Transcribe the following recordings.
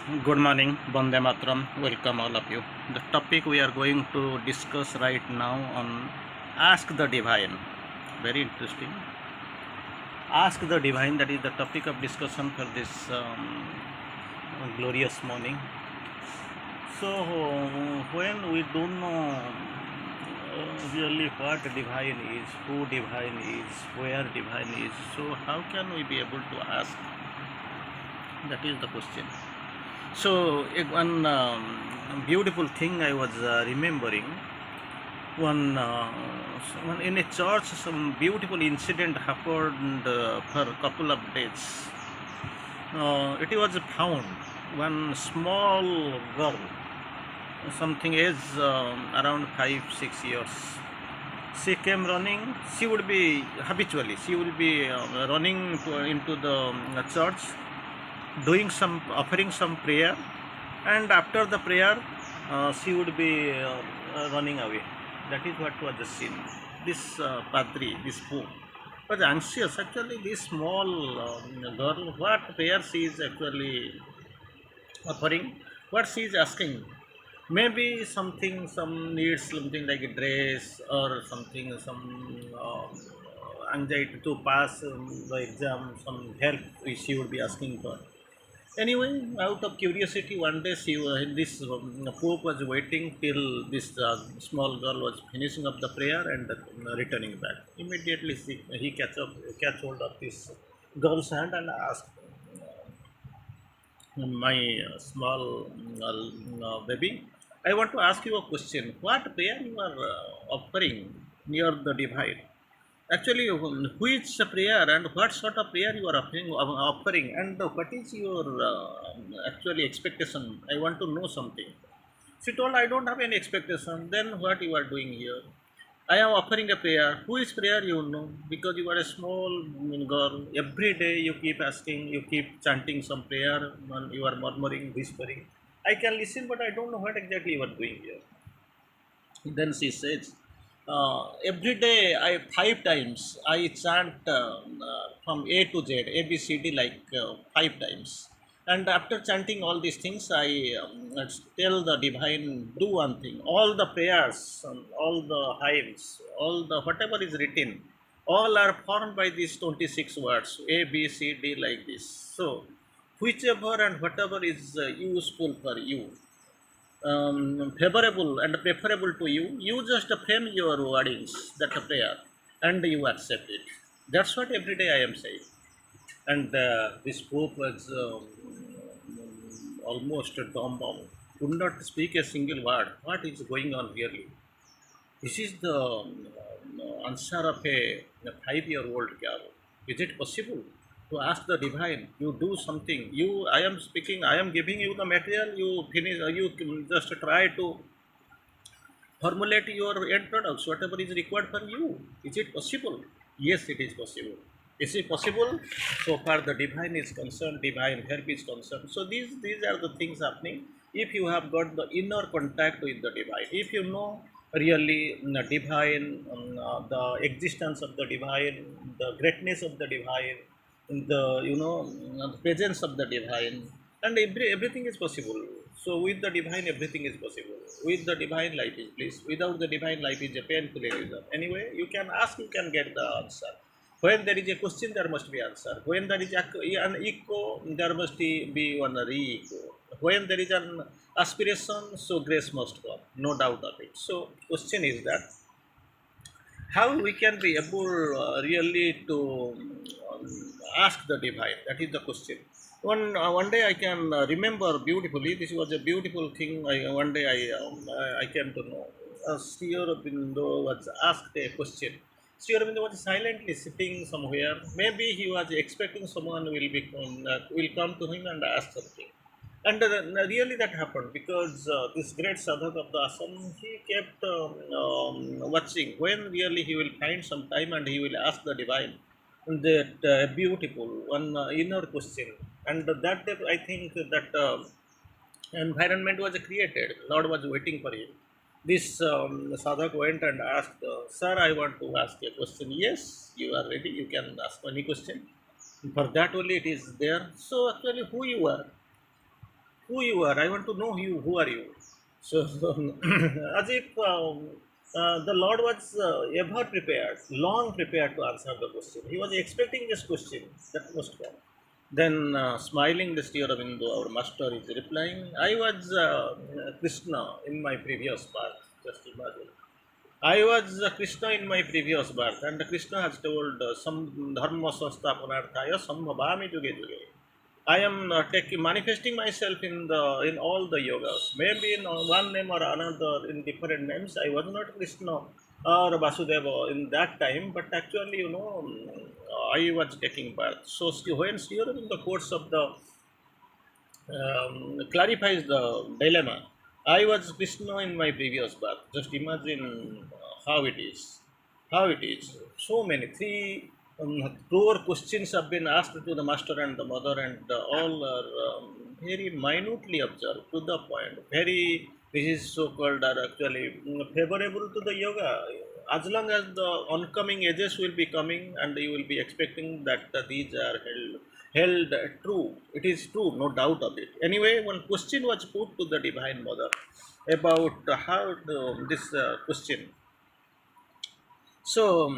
Good morning, Bande Matram. Welcome all of you. The topic we are going to discuss right now on Ask the Divine. Very interesting. Ask the Divine, that is the topic of discussion for this glorious morning. So, when we don't know really what divine is, who divine is, where divine is, so how can we be able to ask? That is the question. So, one beautiful thing I was remembering one in a church, some beautiful incident happened for a couple of days. It was found one small girl, something age around 5 6 years. She came running. She would be habitually. She will be running into the church, doing some offering some prayer, and after the prayer she would be running away. That is what was the scene. This padri, this pope, was anxious. Actually, this small girl, what prayer she is actually offering, what she is asking, maybe something, some needs, something like a dress or something, some anxiety to pass the exam, some help she would be asking for. Anyway, out of curiosity, one day this Pope was waiting till this small girl was finishing up the prayer and returning back. Immediately, he catch hold of this girl's hand and asked, "My small baby, I want to ask you a question. What prayer you are offering near the divine? Actually, which prayer and what sort of prayer you are offering, and what is your actually expectation? I want to know something." She told, "I don't have any expectation." Then what you are doing here? "I am offering a prayer." "Who is prayer you know? Because you are a small girl. Every day you keep asking, you keep chanting some prayer, and you are murmuring, whispering. I can listen, but I don't know what exactly you are doing here." Then she says, every day I 5 times I chant from A to Z, A B C D, like 5 times. And after chanting all these things, I tell the divine, do one thing. All the prayers, all the hymns, all the whatever is written, all are formed by these 26 words, A B C D, like this. So, whichever and whatever is useful for you, favorable and preferable to you, you just frame your wordings, that prayer, and you accept it. That's what every day I am saying. And this Pope was almost dumbbound, could not speak a single word. What is going on really? This is the answer of a 5-year-old girl. Is it possible to ask the divine? You do something. I am speaking. I am giving you the material. You finish. You just try to formulate your end products, whatever is required for you. Is it possible? Yes, it is possible. Is it possible? So far the divine is concerned, divine help is concerned. So these are the things happening if you have got the inner contact with the divine. If you know really the divine, the existence of the divine, the greatness of the divine, the the presence of the divine, and everything is possible. So with the divine everything is possible. With the divine life is bliss. Without the divine life is a painful illusion. Anyway, you can ask, you can get the answer. When there is a question, there must be answer. When there is an echo, there must be one re-echo. When there is an aspiration, so grace must come, no doubt of it. So question is that how we can be able really to um, ask the divine. That is the question. One day I can remember beautifully. This was a beautiful thing. One day I came to know. Sri Aurobindo was asked a question. Sri Aurobindo was silently sitting somewhere. Maybe he was expecting someone will come to him and ask something. And really that happened because this great sadhak of the ashram, he kept watching when really he will find some time and he will ask the divine that beautiful one inner question. And that day, I think that environment was created. Lord was waiting for him. This sadhak went and asked, "Sir, I want to ask a question." "Yes, you are ready. You can ask any question. For that only it is there." So actually, who you are? who you are. I want to know you. Who are you? So, as if the Lord was ever prepared, long prepared to answer the question. He was expecting this question that must come. Then, smiling the Sri Aurobindo, our master is replying, I was Krishna in my previous birth. Just imagine. I was Krishna in my previous birth, and Krishna has told some dharma sansthapanarthaya sambhavami juge juge. I am taking manifesting myself in all the yogas. Maybe in one name or another, in different names. I was not Krishna or Vasudeva in that time, but actually, I was taking birth. So when Sri in the course of the clarifies the dilemma. I was Krishna in my previous birth. Just imagine how it is. How it is. So many. Three core questions have been asked to the master and the mother, and all are very minutely observed to the point. Very, this is so called, are actually favorable to the yoga. As long as the oncoming ages will be coming, and you will be expecting that these are held true. It is true, no doubt of it. Anyway, one question was put to the Divine Mother about how this question. So,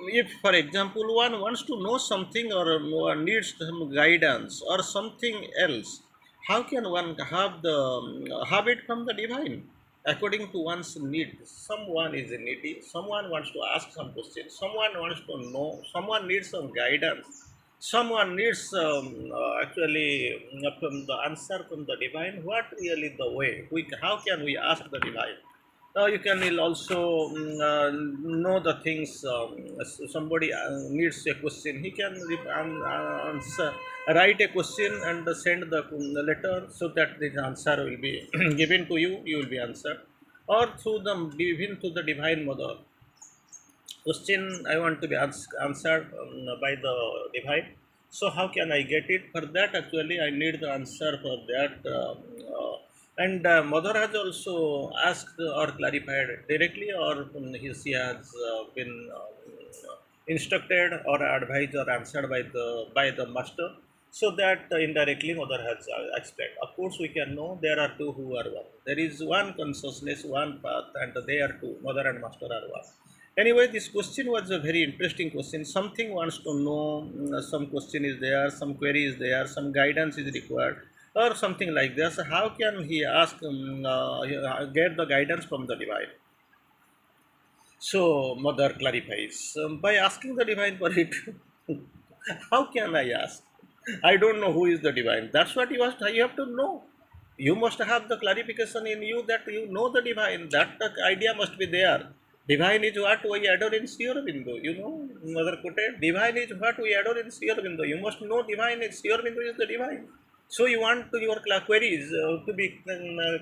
if for example one wants to know something or needs some guidance or something else, how can one have it from the divine according to one's need? Someone is needy, someone wants to ask some question, someone wants to know, someone needs some guidance, someone needs actually from the answer from the divine. What really the way? How can we ask the divine? You can will also know the things. Somebody needs a question, he can answer, write a question and send the letter so that the answer will be given to you. You will be answered, or through the given to the divine mother. Question I want to be answered by the divine. So how can I get it? For that, actually, I need the answer for that. And mother has also asked or clarified directly, or she has been instructed or advised or answered by the master, so that indirectly mother has explained. Of course, we can know there are two who are one. There is one consciousness, one path, and they are two. Mother and master are one. Anyway, this question was a very interesting question. Something wants to know, some question is there, some query is there, some guidance is required, or something like this. How can he ask, get the guidance from the divine? So, mother clarifies by asking the divine for it. How can I ask? I don't know who is the divine. That's what you have to know. You must have the clarification in you that you know the divine. That idea must be there. Divine is what we adore in Sri Aurobindo. You know, Mother quoted, divine is what we adore in Sri Aurobindo. You must know divine is Sri Aurobindo is the divine. So you want to your queries to be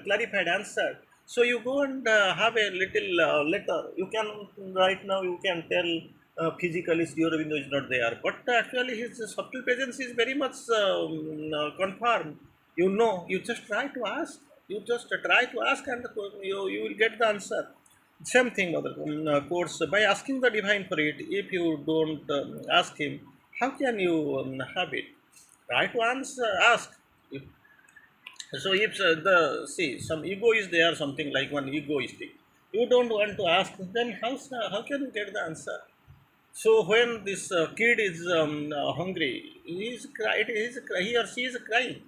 clarified, answered. So you go and have a little letter. You can right now you can tell physically Sri Aurobindo is not there, but actually his subtle presence is very much confirmed. You know, you just try to ask. You just try to ask, and you will get the answer. Same thing, other course, by asking the divine for it. If you don't ask him, how can you have it? Try to answer, ask. If, so if the see some ego is there, something like one egoistic, you don't want to ask, then how can you get the answer? So when this kid is hungry, he or she is crying.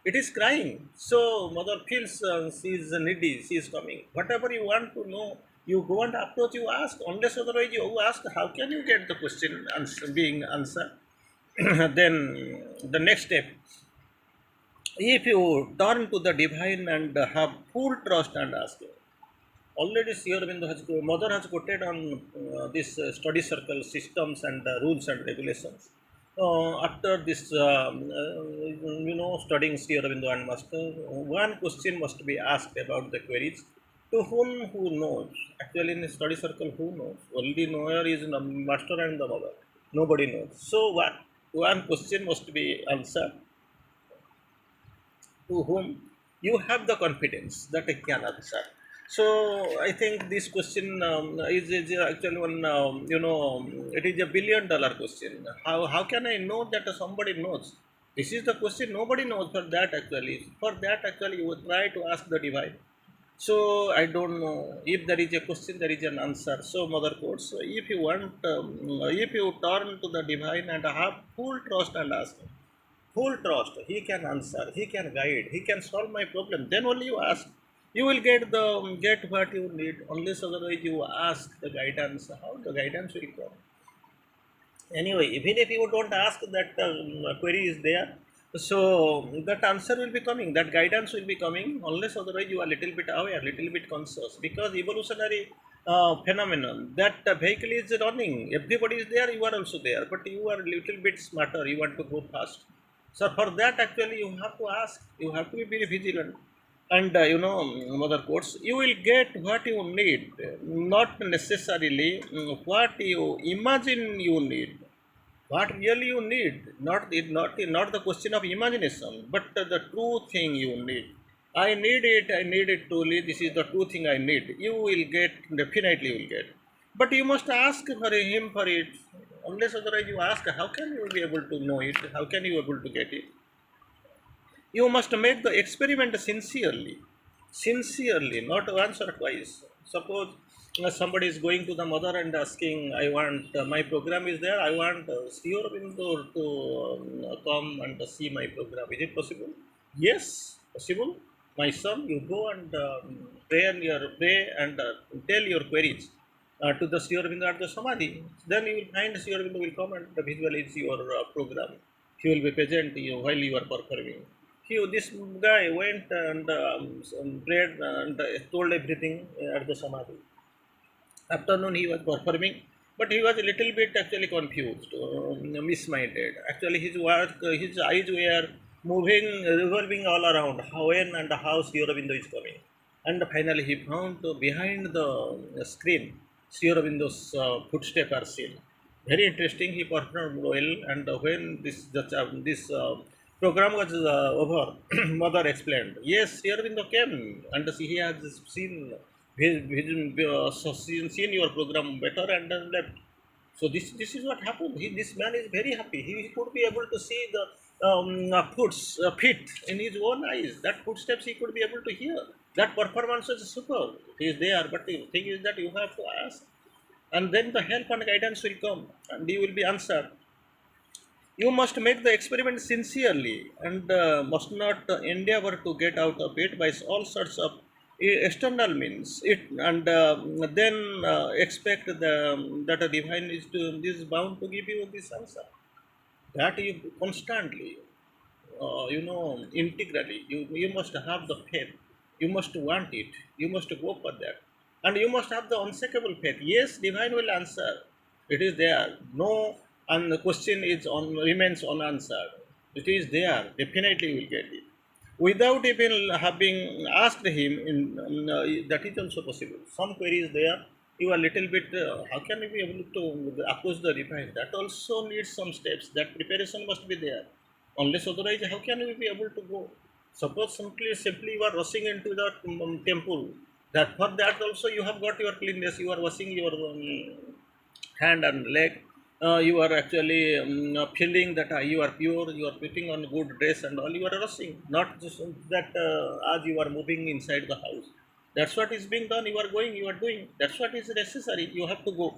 It is crying. So mother feels she is needy. She is coming. Whatever you want to know, you go and approach. You ask. Unless otherwise you ask, how can you get the question being answered? Then the next step, if you turn to the divine and have full trust and ask him. Already Sri Aurobindo mother has quoted on this study circle systems and rules and regulations. After this, studying Sri Aurobindo and master, one question must be asked about the queries. To who knows? Actually, in the study circle, who knows? Only knower is the master and the mother. Nobody knows. So, one question must be answered, to whom you have the confidence that I can answer. So I think this question is actually one, it is a $1 billion question. How can I know that somebody knows? This is the question nobody knows for that actually. For that actually you would try to ask the divine. So I don't know if there is a question, there is an answer. So mother quotes, so if you want, if you turn to the divine and have full trust and ask, full trust, he can answer, he can guide, he can solve my problem. Then only you ask. You will get what you need. Unless otherwise you ask the guidance, how the guidance will come? Anyway, even if you don't ask, that query is there, so that answer will be coming, that guidance will be coming, unless otherwise you are little bit aware, little bit conscious, because evolutionary phenomenon, that vehicle is running, everybody is there, you are also there, but you are little bit smarter, you want to go fast. So for that actually you have to ask, you have to be very vigilant. And mother quotes, you will get what you need, not necessarily what you imagine you need. What really you need, not the question of imagination, but the true thing you need. I need it truly, this is the true thing I need. You will get, definitely you will get, but you must ask for him for it. Unless otherwise you ask, how can you be able to know it, how can you able to get it? You must make the experiment sincerely. Sincerely, not once or twice. Suppose somebody is going to the mother and asking, I want, my program is there, I want Sri Aurobindo to come and see my program. Is it possible? Yes, possible. My son, you go and pray and tell your queries to the Sri Aurobindo at the Samadhi. Then you will find Sri Aurobindo will come and visualize your program. He will be present to you while you are performing. This guy went and prayed and told everything at the Samadhi. Afternoon he was performing, but he was a little bit actually confused, misminded. Actually, his work, his eyes were moving, revolving all around how, when and how Sri Aurobindo is coming. And finally, he found behind the screen, Sri Aurobindo's footsteps are seen. Very interesting. He performed well, and when this program was over, mother explained, yes, Sri Aurobindo came, and he has seen seen your program better and then left. So this is what happened. This man is very happy. He could be able to see the feet in his own eyes. That footsteps he could be able to hear. That performance is super. He is there, but the thing is that you have to ask, and then the help and guidance will come, and you will be answered. You must make the experiment sincerely and must not endeavor to get out of it by all sorts of external means. It and then expect that a divine is bound to give you this answer. That you constantly, integrally, you must have the faith. You must want it. You must go for that, and you must have the unshakable faith. Yes, divine will answer. It is there. No, and the question is on remains unanswered. It is there. Definitely, you will get it. Without even having asked him, that is also possible. Some query is there. You are little bit. How can you be able to approach the divine? That also needs some steps. That preparation must be there. Unless otherwise, how can you be able to go? Suppose simply you are rushing into the temple. That for that also you have got your cleanness. You are washing your hand and leg. You are actually feeling that you are pure, you are putting on good dress and all, you are rushing, not just that as you are moving inside the house. That's what is being done, you are going, you are doing, that's what is necessary, you have to go.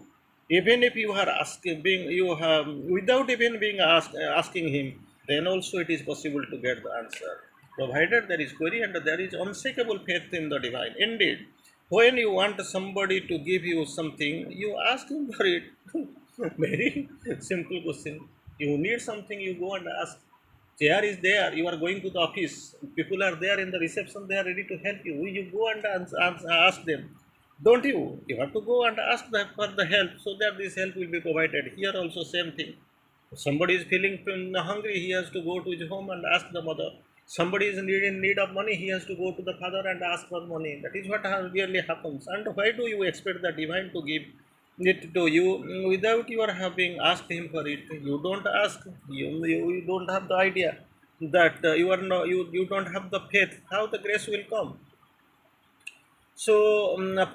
Even if you are asking, being you have, without even being asking him, then also it is possible to get the answer, provided there is query and there is unshakable faith in the divine. Indeed, when you want somebody to give you something, you ask him for it. Very simple question. You need something, you go and ask. Chair is there, you are going to the office. People are there in the reception, they are ready to help you. You go and ask them. Don't you? You have to go and ask them for the help so that this help will be provided. Here also same thing. Somebody is feeling hungry, he has to go to his home and ask the mother. Somebody is in need of money, he has to go to the father and ask for money. That is what really happens. And why do you expect the divine to give it to you without you are having asked him for it? You don't ask, you don't have the idea that you don't have the faith. How the grace will come? So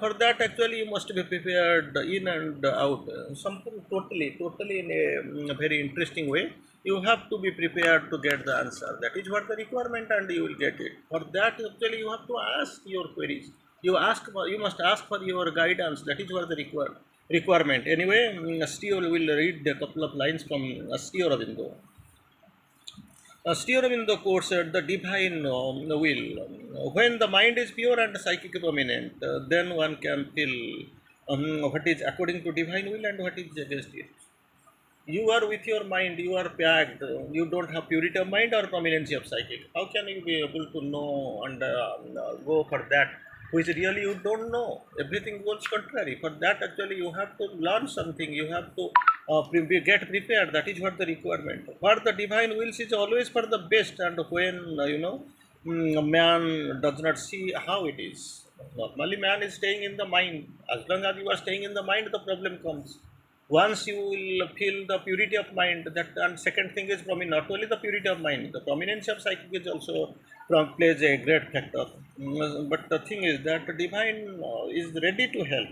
for that, actually, you must be prepared in and out. Something totally in a very interesting way. You have to be prepared to get the answer. That is what the requirement, and you will get it. For that, actually, you have to ask your queries. You must ask for your guidance. That is what the requirement. Anyway, Steve will read a couple of lines from Steve Ravindo. Sri Aurobindo quotes at the divine will. When the mind is pure and psychic prominent, then one can feel what is according to divine will and what is against it. You are with your mind, you are packed, you don't have purity of mind or prominency of psychic. How can you be able to know and go for that? Which really you don't know. Everything goes contrary. For that, actually, you have to learn something. You have to get prepared. That is what the requirement. For the divine wills is always for the best, and when a man does not see how it is. Normally, man is staying in the mind. As long as you are staying in the mind, the problem comes. Once you will feel the purity of mind, that, and second thing is not only the purity of mind, the prominence of psychic is also plays a great factor. But the thing is that the divine is ready to help,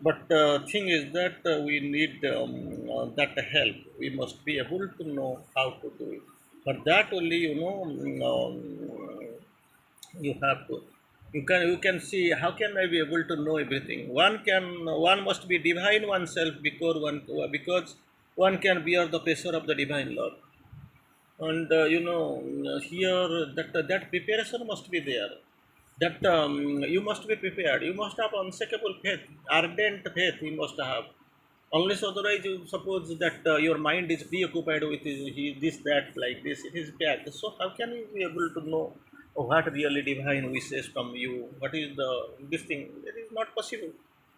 but the thing is that we need that help. We must be able to know how to do it. For that only, you have to, you can see how can I be able to know everything. One must be divine oneself because one can bear the pressure of the divine love. And here that preparation must be there. That you must be prepared. You must have unshakable faith, ardent faith. You must have. Unless otherwise, you suppose that your mind is preoccupied with this, that, like this, it is bad. So how can you be able to know what really divine wishes from you? What is this thing? It is not possible.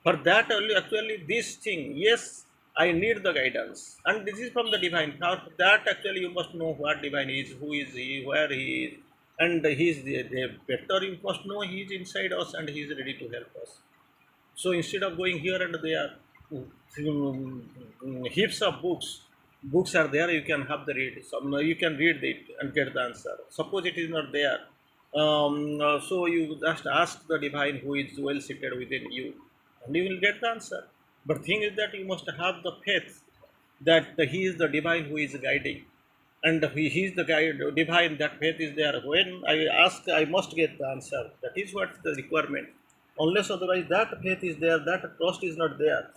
For that only, actually, this thing, yes, I need the guidance, and this is from the divine. For that, actually, you must know what divine is, who is he, where he is, and he is the better. You must know he is inside us and he is ready to help us. So instead of going here and there, heaps of books are there. You can have the read. You can read it and get the answer. Suppose it is not there, so you just ask the divine who is well seated within you, and you will get the answer. But thing is that you must have the faith that he is the divine who is guiding, and he is the guide divine. That faith is there. When I ask, I must get the answer. That is what the requirement. Unless otherwise that faith is there, that trust is not there,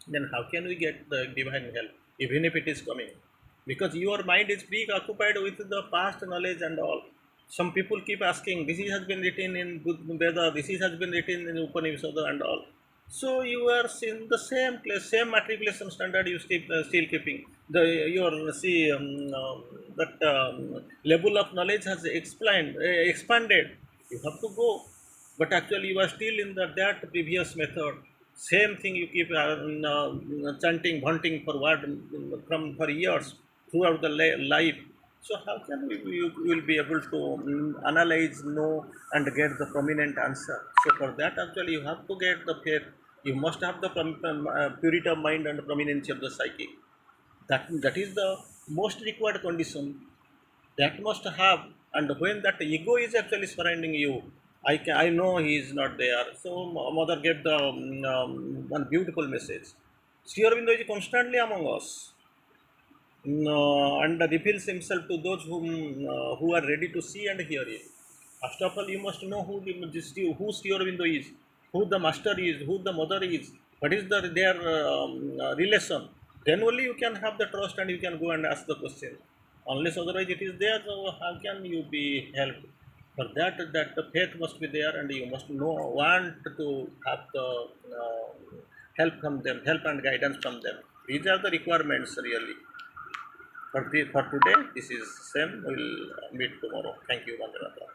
then how can we get the divine help, even if it is coming? Because your mind is preoccupied with the past knowledge and all. Some people keep asking, this has been written in Veda, this has been written in Upanishad and all. So you are in the same place, same matriculation standard you still keeping. Your see that level of knowledge has expanded. You have to go, but actually you are still in that previous method. Same thing you keep chanting, wanting for what for years throughout the life. So how can you will be able to analyze, know, and get the prominent answer? So for that, actually, you have to get the faith. You must have the purity of mind and prominence of the psyche. That is the most required condition. That must have. And when that ego is actually surrounding you, I know he is not there. So mother gave the one beautiful message. Sri Aurobindo is constantly among us, and reveals himself to those who are ready to see and hear it. First of all, you must know who Sri Aurobindo is, who the master is, who the mother is, what is their relation. Then only you can have the trust and you can go and ask the question. Unless otherwise it is there, so how can you be helped? For that the faith must be there, and you must know, want to have the help from them, help and guidance from them. These are the requirements really. For today, this is same. We'll meet tomorrow. Thank you, Mandrata.